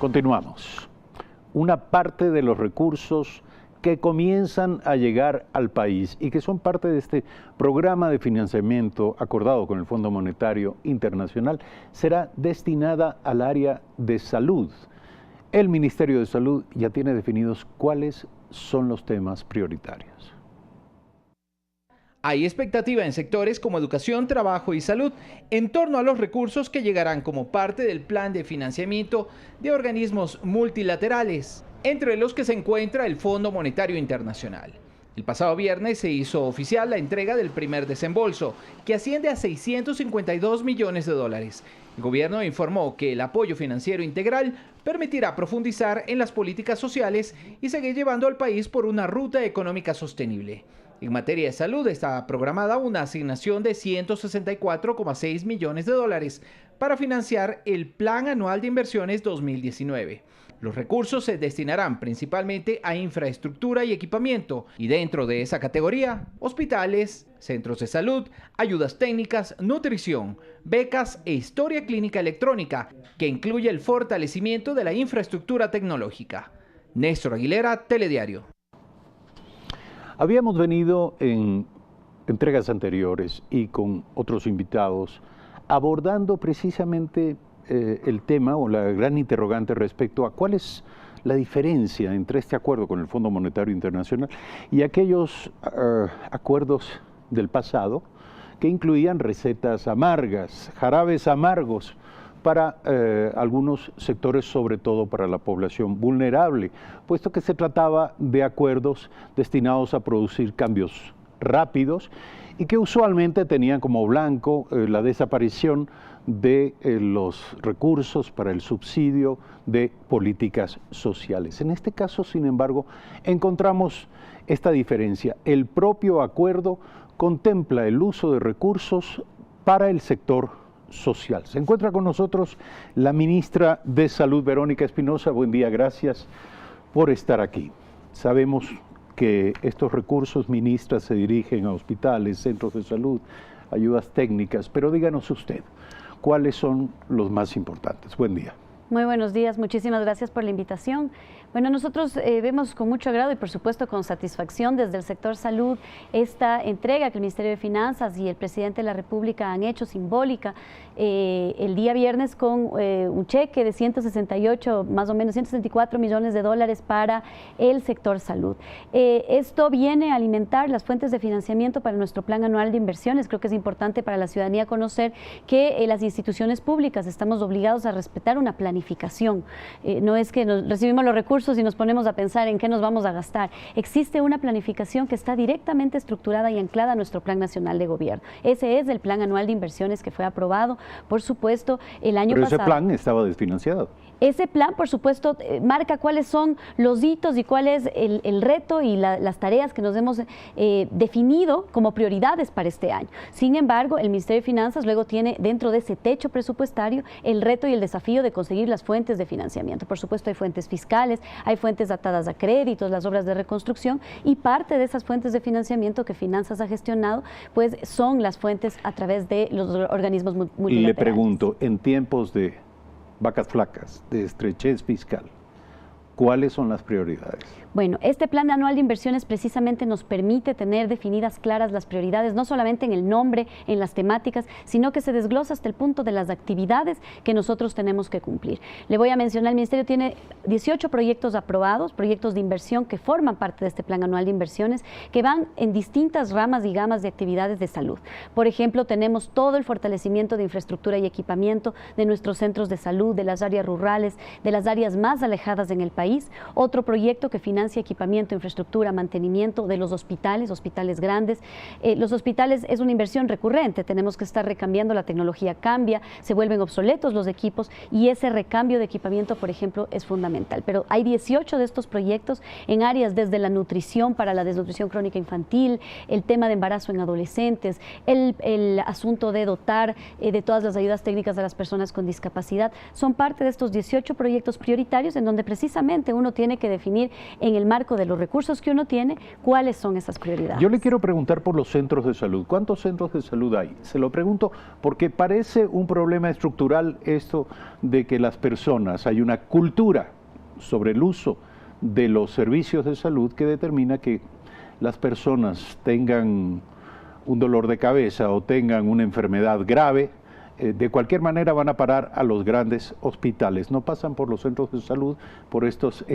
Continuamos. Una parte de los recursos que comienzan a llegar al país y que son parte de este programa de financiamiento acordado con el Fondo Monetario Internacional será destinada al área de salud. El Ministerio de Salud ya tiene definidos cuáles son los temas prioritarios. Hay expectativa en sectores como educación, trabajo y salud en torno a los recursos que llegarán como parte del plan de financiamiento de organismos multilaterales, entre los que se encuentra el Fondo Monetario Internacional. El pasado viernes se hizo oficial la entrega del primer desembolso, que asciende a 652 millones de dólares. El gobierno informó que el apoyo financiero integral permitirá profundizar en las políticas sociales y seguir llevando al país por una ruta económica sostenible. En materia de salud está programada una asignación de 164,6 millones de dólares para financiar el Plan Anual de Inversiones 2019. Los recursos se destinarán principalmente a infraestructura y equipamiento, y dentro de esa categoría, hospitales, centros de salud, ayudas técnicas, nutrición, becas e historia clínica electrónica, que incluye el fortalecimiento de la infraestructura tecnológica. Néstor Aguilera, Telediario. Habíamos venido en entregas anteriores y con otros invitados abordando precisamente el tema o la gran interrogante respecto a cuál es la diferencia entre este acuerdo con el Fondo Monetario Internacional y aquellos acuerdos del pasado que incluían recetas amargas, jarabes amargos para algunos sectores, sobre todo para la población vulnerable, puesto que se trataba de acuerdos destinados a producir cambios rápidos y que usualmente tenían como blanco la desaparición de los recursos para el subsidio de políticas sociales. En este caso, sin embargo, encontramos esta diferencia. El propio acuerdo contempla el uso de recursos para el sector social. Se encuentra con nosotros la ministra de Salud, Verónica Espinosa. Buen día, gracias por estar aquí. Sabemos que estos recursos, ministra, se dirigen a hospitales, centros de salud, ayudas técnicas, pero díganos usted, ¿cuáles son los más importantes? Buen día. Muy buenos días, muchísimas gracias por la invitación. Bueno, nosotros vemos con mucho agrado y por supuesto con satisfacción desde el sector salud esta entrega que el Ministerio de Finanzas y el Presidente de la República han hecho simbólica el día viernes con un cheque de 168, más o menos 164 millones de dólares para el sector salud. Esto viene a alimentar las fuentes de financiamiento para nuestro plan anual de inversiones. Creo que es importante para la ciudadanía conocer que las instituciones públicas estamos obligados a respetar una planificación. No es que recibimos los recursos y nos ponemos a pensar en qué nos vamos a gastar. Existe una planificación que está directamente estructurada y anclada a nuestro Plan Nacional de Gobierno. Ese es el Plan Anual de Inversiones que fue aprobado, por supuesto, el año pasado. Pero ese plan estaba desfinanciado. Ese plan, por supuesto, marca cuáles son los hitos y cuál es el reto y las tareas que nos hemos definido como prioridades para este año. Sin embargo, el Ministerio de Finanzas luego tiene dentro de ese techo presupuestario el reto y el desafío de conseguir las fuentes de financiamiento. Por supuesto, hay fuentes fiscales, hay fuentes atadas a créditos, las obras de reconstrucción, y parte de esas fuentes de financiamiento que Finanzas ha gestionado, pues son las fuentes a través de los organismos multilaterales. Y le pregunto, en tiempos de vacas flacas, de estrechez fiscal, ¿cuáles son las prioridades? Bueno, este plan anual de inversiones precisamente nos permite tener definidas claras las prioridades, no solamente en el nombre, en las temáticas, sino que se desglosa hasta el punto de las actividades que nosotros tenemos que cumplir. Le voy a mencionar, el Ministerio tiene 18 proyectos aprobados, proyectos de inversión que forman parte de este plan anual de inversiones, que van en distintas ramas y gamas de actividades de salud. Por ejemplo, tenemos todo el fortalecimiento de infraestructura y equipamiento de nuestros centros de salud, de las áreas rurales, de las áreas más alejadas en el país. Otro proyecto que financia equipamiento, infraestructura, mantenimiento de los hospitales, hospitales grandes. Los hospitales es una inversión recurrente, tenemos que estar recambiando, la tecnología cambia, se vuelven obsoletos los equipos y ese recambio de equipamiento, por ejemplo, es fundamental. Pero hay 18 de estos proyectos en áreas desde la nutrición para la desnutrición crónica infantil, el tema de embarazo en adolescentes, el asunto de dotar de todas las ayudas técnicas a las personas con discapacidad. Son parte de estos 18 proyectos prioritarios en donde precisamente uno tiene que definir en en el marco de los recursos que uno tiene, cuáles son esas prioridades. Yo le quiero preguntar por los centros de salud. ¿Cuántos centros de salud hay? Se lo pregunto porque parece un problema estructural esto de que las personas, hay una cultura sobre el uso de los servicios de salud que determina que las personas tengan un dolor de cabeza o tengan una enfermedad grave, de cualquier manera van a parar a los grandes hospitales, no pasan por los centros de salud, por estos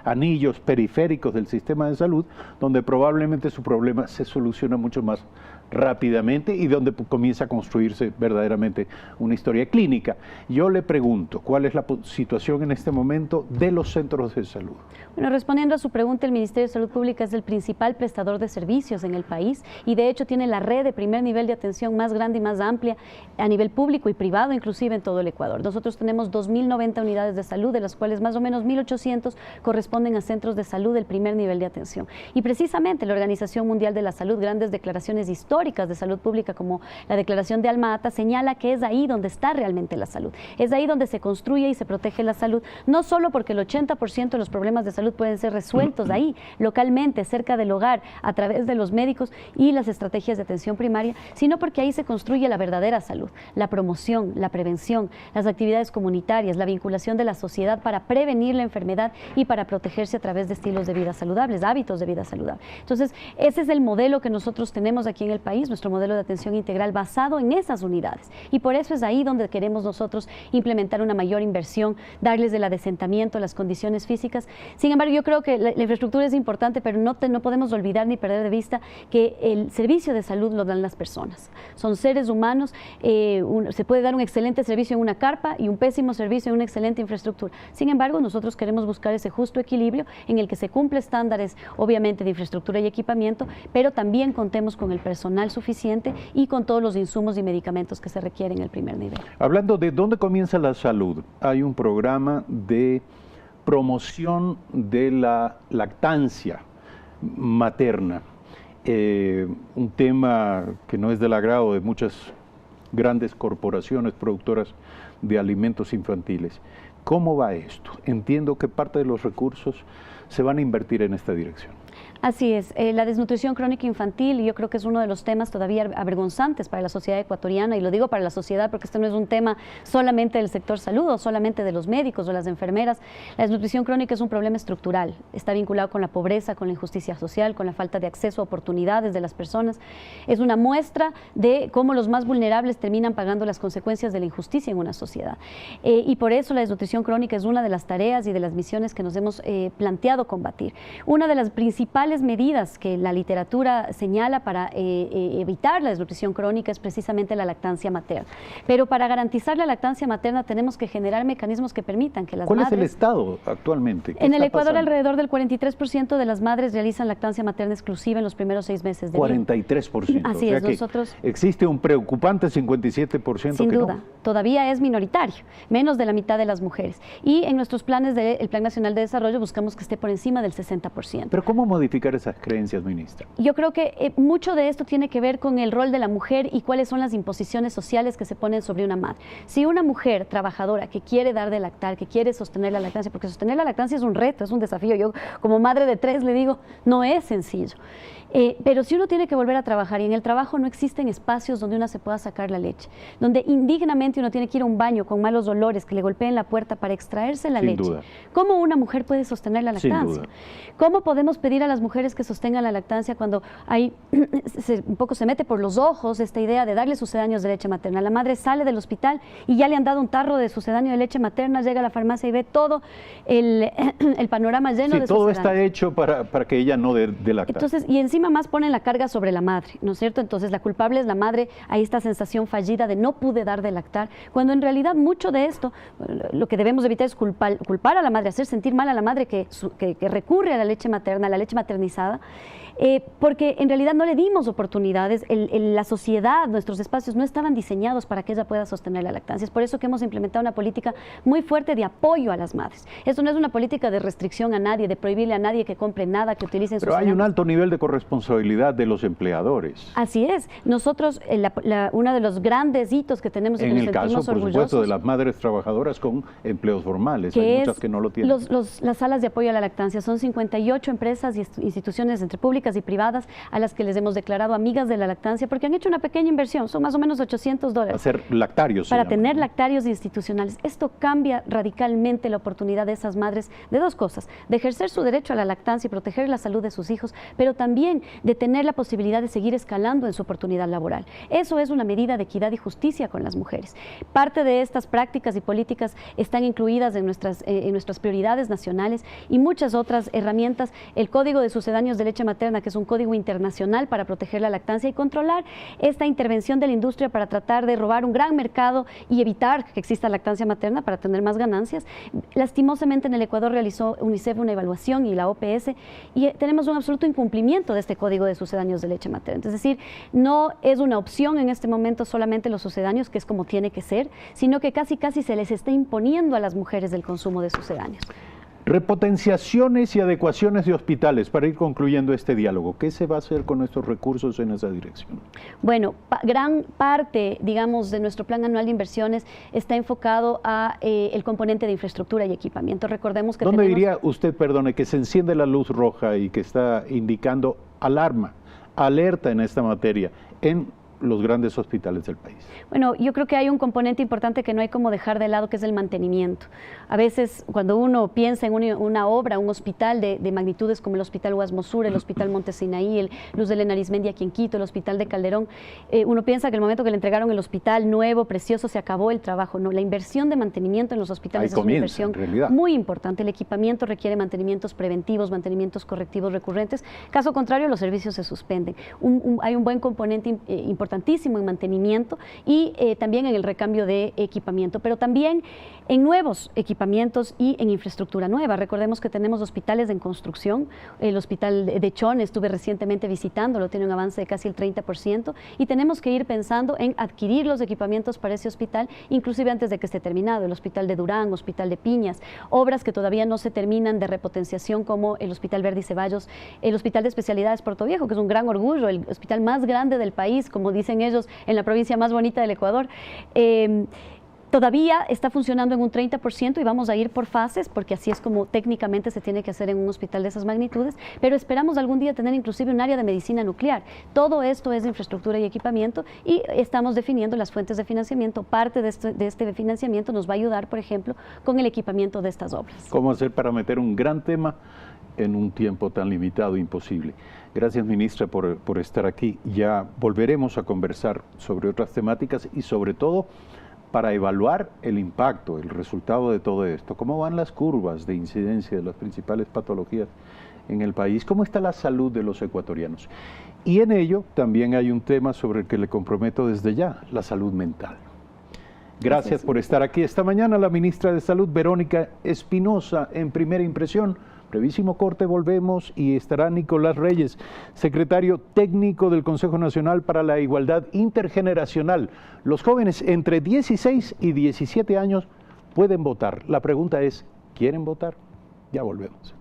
anillos periféricos del sistema de salud, donde probablemente su problema se soluciona mucho más rápidamente y donde comienza a construirse verdaderamente una historia clínica. Yo le pregunto, ¿cuál es la situación en este momento de los centros de salud? Bueno, respondiendo a su pregunta, el Ministerio de Salud Pública es el principal prestador de servicios en el país y de hecho tiene la red de primer nivel de atención más grande y más amplia a nivel público y privado, inclusive en todo el Ecuador. Nosotros tenemos 2.090 unidades de salud, de las cuales más o menos 1.800 corresponden a centros de salud del primer nivel de atención. Y precisamente la Organización Mundial de la Salud, grandes declaraciones históricas de salud pública como la Declaración de Alma-Ata, señala que es ahí donde está realmente la salud. Es ahí donde se construye y se protege la salud, no solo porque el 80% de los problemas de salud pueden ser resueltos ahí, localmente, cerca del hogar, a través de los médicos y las estrategias de atención primaria, sino porque ahí se construye la verdadera salud, la promoción, la prevención, las actividades comunitarias, la vinculación de la sociedad para prevenir la enfermedad y para protegerse a través de estilos de vida saludables, hábitos de vida saludable. Entonces, ese es el modelo que nosotros tenemos aquí en el país, nuestro modelo de atención integral basado en esas unidades. Y por eso es ahí donde queremos nosotros implementar una mayor inversión, darles el adesentamiento, las condiciones físicas. Sin embargo, yo creo que la infraestructura es importante, pero no podemos olvidar ni perder de vista que el servicio de salud lo dan las personas. Son seres humanos, se puede dar un excelente servicio en una carpa y un pésimo servicio en una excelente infraestructura. Sin embargo, nosotros queremos buscar ese justo equilibrio en el que se cumple estándares, obviamente, de infraestructura y equipamiento, pero también contemos con el personal suficiente y con todos los insumos y medicamentos que se requieren en el primer nivel. Hablando de dónde comienza la salud, hay un programa de promoción de la lactancia materna, un tema que no es del agrado de muchas grandes corporaciones productoras de alimentos infantiles. ¿Cómo va esto? Entiendo que parte de los recursos se van a invertir en esta dirección. Así es, la desnutrición crónica infantil yo creo que es uno de los temas todavía avergonzantes para la sociedad ecuatoriana, y lo digo para la sociedad porque este no es un tema solamente del sector salud o solamente de los médicos o las enfermeras. La desnutrición crónica es un problema estructural, está vinculado con la pobreza, con la injusticia social, con la falta de acceso a oportunidades de las personas. Es una muestra de cómo los más vulnerables terminan pagando las consecuencias de la injusticia en una sociedad. Y por eso la desnutrición crónica es una de las tareas y de las misiones que nos hemos planteado combatir. Una de las principales medidas que la literatura señala para evitar la desnutrición crónica es precisamente la lactancia materna. Pero para garantizar la lactancia materna tenemos que generar mecanismos que permitan que las madres... ¿Cuál es el estado actualmente? En el Ecuador alrededor del 43% de las madres realizan lactancia materna exclusiva en los primeros 6 meses de vida. 43%. Así es, nosotros... Existe un preocupante 57% sin que duda, no. Todavía es minoritario, menos de la mitad de las mujeres. Y en nuestros planes del Plan Nacional de Desarrollo buscamos que esté por encima del 60%. ¿Pero cómo modificar esas creencias, ministra? Yo creo que mucho de esto tiene que ver con el rol de la mujer y cuáles son las imposiciones sociales que se ponen sobre una madre. Si una mujer trabajadora que quiere dar de lactar, que quiere sostener la lactancia, porque sostener la lactancia es un reto, es un desafío. Yo como madre de 3 le digo, no es sencillo. Pero si uno tiene que volver a trabajar y en el trabajo no existen espacios donde uno se pueda sacar la leche, donde indignamente uno tiene que ir a un baño con malos olores, que le golpeen la puerta para extraerse la leche, duda. ¿Cómo una mujer puede sostener la lactancia? ¿Cómo podemos pedir a las mujeres que sostengan la lactancia cuando hay, un poco se mete por los ojos esta idea de darle sucedáneos de leche materna? La madre sale del hospital y ya le han dado un tarro de sucedáneo de leche materna, llega a la farmacia y ve todo el panorama lleno de todo sucedáneos. Está hecho para que ella no dé lactar. Entonces, y encima más ponen la carga sobre la madre, ¿no es cierto? Entonces la culpable es la madre, hay esta sensación fallida de no pude dar de lactar, cuando en realidad mucho de esto, lo que debemos evitar es culpar a la madre, hacer sentir mal a la madre que recurre a la leche materna, a la leche maternizada, porque en realidad no le dimos oportunidades, la sociedad, nuestros espacios no estaban diseñados para que ella pueda sostener la lactancia. Es por eso que hemos implementado una política muy fuerte de apoyo a las madres. Esto no es una política de restricción a nadie, de prohibirle a nadie que compre nada, que utilicen sus... Pero hay un alto nivel de corresponsabilidad de los empleadores. Así es. Nosotros, uno de los grandes hitos que tenemos y que nos sentimos orgullosos... por supuesto, de las madres trabajadoras con empleos formales. Hay muchas que no lo tienen. Las salas de apoyo a la lactancia son 58 empresas y instituciones entre públicas y privadas a las que les hemos declarado amigas de la lactancia porque han hecho una pequeña inversión, son más o menos $800. Hacer lactarios. Para tener lactarios institucionales. Esto cambia radicalmente la oportunidad de esas madres de dos cosas, de ejercer su derecho a la lactancia y proteger la salud de sus hijos, pero también de tener la posibilidad de seguir escalando en su oportunidad laboral. Eso es una medida de equidad y justicia con las mujeres. Parte de estas prácticas y políticas están incluidas en nuestras prioridades nacionales y muchas otras herramientas. El Código de Sucedáneos de Leche Materna, que es un código internacional para proteger la lactancia y controlar esta intervención de la industria para tratar de robar un gran mercado y evitar que exista lactancia materna para tener más ganancias. Lastimosamente en el Ecuador realizó UNICEF una evaluación y la OPS y tenemos un absoluto incumplimiento de este Código de Sucedáneos de Leche Materna. Es decir, no es una opción en este momento solamente los sucedáneos, que es como tiene que ser, sino que casi se les está imponiendo a las mujeres el consumo de sucedáneos. Repotenciaciones y adecuaciones de hospitales, para ir concluyendo este diálogo. ¿Qué se va a hacer con estos recursos en esa dirección? Bueno, gran parte, digamos, de nuestro plan anual de inversiones está enfocado a el componente de infraestructura y equipamiento. Recordemos que ¿Dónde diría usted, perdone, que se enciende la luz roja y que está indicando alerta en esta materia en los grandes hospitales del país? Bueno, yo creo que hay un componente importante que no hay como dejar de lado, que es el mantenimiento. A veces cuando uno piensa en una obra, un hospital de magnitudes como el Hospital Guasmosur, el Hospital Monte Sinaí, el Luz de Lena Arizmendi aquí en Quito, el Hospital de Calderón, uno piensa que el momento que le entregaron el hospital nuevo, precioso, se acabó el trabajo. No, la inversión de mantenimiento en los hospitales es una inversión muy importante. El equipamiento requiere mantenimientos preventivos, mantenimientos correctivos recurrentes. Caso contrario, los servicios se suspenden. Hay un buen componente importantísimo en mantenimiento y también en el recambio de equipamiento, pero también en nuevos equipamientos y en infraestructura nueva. Recordemos que tenemos hospitales en construcción. El hospital de Chone estuve recientemente visitándolo, tiene un avance de casi el 30% y tenemos que ir pensando en adquirir los equipamientos para ese hospital, inclusive antes de que esté terminado. El hospital de Durán, hospital de Piñas, obras que todavía no se terminan de repotenciación como el Hospital Verdi Ceballos, el Hospital de Especialidades Puerto Viejo, que es un gran orgullo, el hospital más grande del país, como dicen ellos, en la provincia más bonita del Ecuador. Todavía está funcionando en un 30% y vamos a ir por fases, porque así es como técnicamente se tiene que hacer en un hospital de esas magnitudes, pero esperamos algún día tener inclusive un área de medicina nuclear. Todo esto es infraestructura y equipamiento y estamos definiendo las fuentes de financiamiento. Parte de este financiamiento nos va a ayudar, por ejemplo, con el equipamiento de estas obras. ¿Cómo hacer para meter un gran tema en un tiempo tan limitado e imposible? Gracias, ministra, por estar aquí. Ya volveremos a conversar sobre otras temáticas y sobre todo para evaluar el impacto, el resultado de todo esto. ¿Cómo van las curvas de incidencia de las principales patologías en el país? ¿Cómo está la salud de los ecuatorianos? Y en ello también hay un tema sobre el que le comprometo desde ya, la salud mental. Gracias por estar aquí. Esta mañana la ministra de Salud, Verónica Espinosa, en Primera Impresión. Brevísimo corte, volvemos y estará Nicolás Reyes, secretario técnico del Consejo Nacional para la Igualdad Intergeneracional. Los jóvenes entre 16 y 17 años pueden votar. La pregunta es, ¿quieren votar? Ya volvemos.